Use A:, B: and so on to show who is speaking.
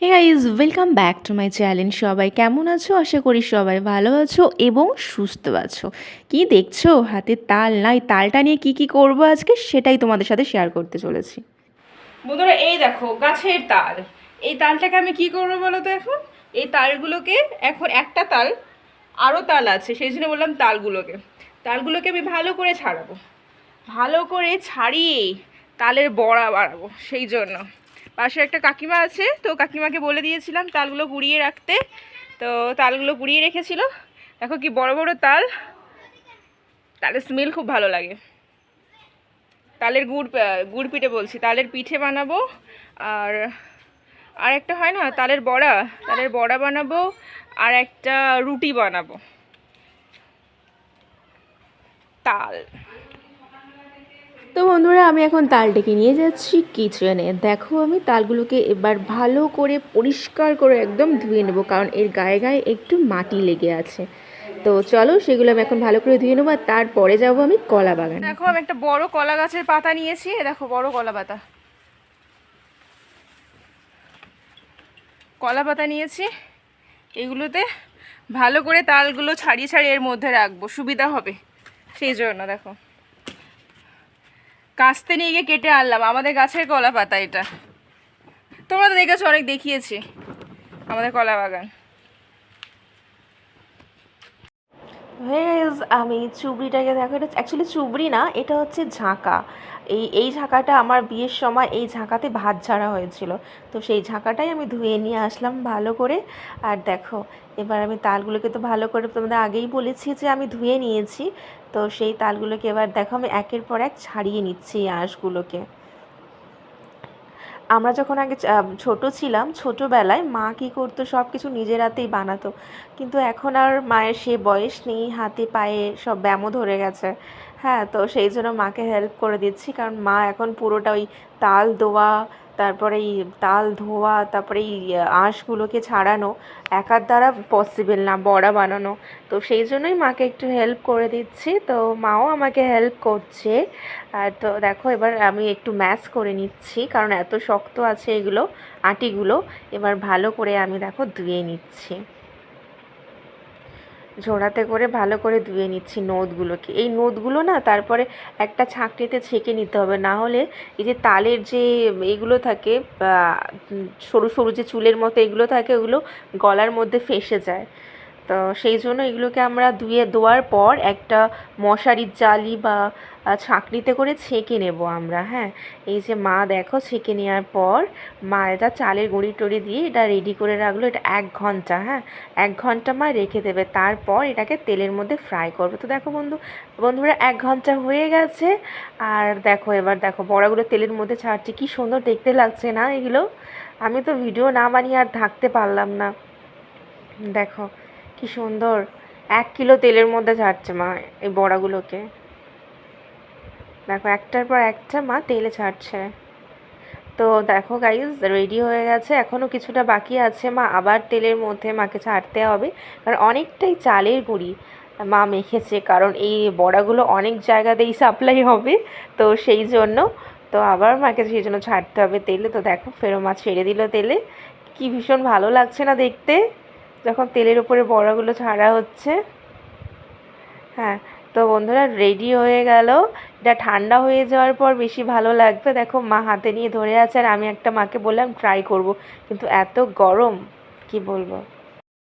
A: Hey guys, welcome back to my channel. সবাই কেমন আছো? আশা করি সবাই ভালো আছো এবং সুস্থ আছো। কি দেখছো হাতে তাল নাই? তালটা নিয়ে কি করব আজকে সেটাই তোমাদের সাথে শেয়ার করতে চলেছি। বন্ধুরা, এই দেখো গাছের তাল। এই তালটাকে আমি কি করবো বলো তো? এখন এই তালগুলোকে, এখন একটা তাল, আরও তাল আছে, সেই জন্য বললাম তালগুলোকে আমি ভালো করে ছাড়াবো। ভালো করে ছাড়িয়ে তালের বড়া বানাবো। সেই জন্য পাশে একটা কাকিমা আছে, তো কাকিমাকে বলে দিয়েছিলাম তালগুলো কুড়িয়ে রাখতে। তো তালগুলো কুড়িয়ে রেখেছিল। দেখো কি বড় বড় তাল। তালের স্মেল খুব ভালো লাগে। তালের গুড় পিঠে বলছি, তালের পিঠে বানাবো। আর আর একটা হয় না তালের বড়া বানাবো। আর একটা রুটি বানাবো। তাল। তো বন্ধুরা, আমি এখন তালটাকে নিয়ে যাচ্ছি কিচেনে। দেখো, আমি তালগুলোকে এবার ভালো করে পরিষ্কার করে একদম ধুয়ে নেবো, কারণ এর গায়ে গায়ে একটু মাটি লেগে আছে। তো চলো, সেগুলো আমি এখন ভালো করে ধুয়ে নেবো, আর তারপরে যাবো আমি কলা বাগানে। দেখো, আমি একটা বড় কলা গাছের পাতা নিয়েছি। দেখো, বড় কলা পাতা নিয়েছি। এগুলোতে ভালো করে তালগুলো ছাড়িয়ে ছাড়িয়ে এর মধ্যে রাখবো, সুবিধা হবে সেই জন্য। দেখো, কাস্তে নিয়ে গিয়ে কেটে আনলাম, আমাদের গাছের কলা পাতা এটা। তোমরা তো দেখেছো, অনেক দেখিয়েছি আমাদের কলা বাগান। আমি চুবড়িটাকে দেখো, এটা অ্যাকচুয়ালি চুবড়ি না, এটা হচ্ছে ঝাঁকা। এই ঝাঁকাটা আমার বিয়ের সময় এই ঝাঁকাতে ভাত ঝাড়া হয়েছিল। তো সেই ঝাঁকাটাই আমি ধুয়ে নিয়ে আসলাম ভালো করে। আর দেখো, এবার আমি তালগুলোকে তো ভালো করে, তোমাদের আগেই বলেছি যে আমি ধুয়ে নিয়েছি। তো সেই তালগুলোকে এবার দেখো আমি একের পর এক ছাড়িয়ে নিচ্ছি এই আঁশগুলোকে। আমরা যখন আগে ছোট ছিলাম, ছোটোবেলায় মা কী করতো, সব কিছু নিজের হাতেই বানাতো। কিন্তু এখন আর মায়ের সে বয়স নেই, হাতে পায়ে সব ব্যামো ধরে গেছে। হ্যাঁ, তো সেই জন্য মাকে হেল্প করে দিচ্ছি, কারণ মা এখন পুরোটা ওই তাল দোয়া, তারপরে এই তাল ধোয়া, তারপরে এই আঁশগুলোকে ছাড়ানো একার দ্বারা পসিবল না, বড়া বানানো। তো সেই জন্যই মাকে একটু হেল্প করে দিচ্ছি, তো মাও আমাকে হেল্প করছে। আর তো দেখো, এবার আমি একটু ম্যাশ করে নিচ্ছি, কারণ এত শক্ত আছে এগুলো, আটিগুলো। এবার ভালো করে আমি দেখো ধুয়ে নিচ্ছি, ঝোড়াতে করে ভালো করে ধুয়ে নিচ্ছি নোদগুলোকে। এই নোদগুলো না তারপরে একটা ছাঁকনিতে ছেঁকে নিতে হবে, না হলে এই যে তালের যে এইগুলো থাকে, সরু সরু যে চুলের মতো এগুলো থাকে, ওগুলো গলার মধ্যে ফেঁসে যায়। তো সেই জন্য এগুলোকে আমরা ধোয়ার পর একটা মশারির জালি বা ছাঁকনিতে করে ছেঁকে নেব আমরা। হ্যাঁ, এই যে মা দেখো ছেঁকে নেওয়ার পর মা এটা চালের গুঁড়ি টুড়ি দিয়ে এটা রেডি করে রাখলো। এটা 1 ঘন্টা, হ্যাঁ, 1 ঘন্টা মা রেখে দেবে, তারপর এটাকে তেলের মধ্যে ফ্রাই করবে। তো দেখো বন্ধুরা, 1 ঘন্টা হয়ে গেছে। আর দেখো, এবার দেখো বড়াগুলো তেলের মধ্যে ছাড়ছে, কি সুন্দর দেখতে লাগছে না এগুলো? আমি তো ভিডিও না বানিয়ে আর থাকতে পারলাম না। দেখো কি সুন্দর, 1 কিলো তেলের মধ্যে ছাড়ছে মা এই বড়াগুলোকে। দেখো, একটার পর একটা মা তেলে ছাড়ছে। তো দেখো গাইজ, রেডি হয়ে গেছে, এখনও কিছুটা বাকি আছে, মা আবার তেলের মধ্যে মাকে ছাড়তে হবে, কারণ অনেকটাই চালের গুঁড়ি মা মেখেছে, কারণ এই বড়াগুলো অনেক জায়গাতেই সাপ্লাই হবে। তো সেই জন্য তো আবার মাকে সেই জন্য ছাড়তে হবে তেলে। তো দেখো, ফেরো মা ছেড়ে দিল তেলে। কি ভীষণ ভালো লাগছে না দেখতে, যখন তেলের উপরে বড়াগুলো ছাড়া হচ্ছে। হ্যাঁ, তো বন্ধুরা রেডি হয়ে গেল। এটা ঠান্ডা হয়ে যাওয়ার পর বেশি ভালো লাগবে। দেখো, মা হাতে নিয়ে ধরে আছে, আর আমি একটা মাকে বললাম ট্রাই করব, কিন্তু এত গরম কি বলবো।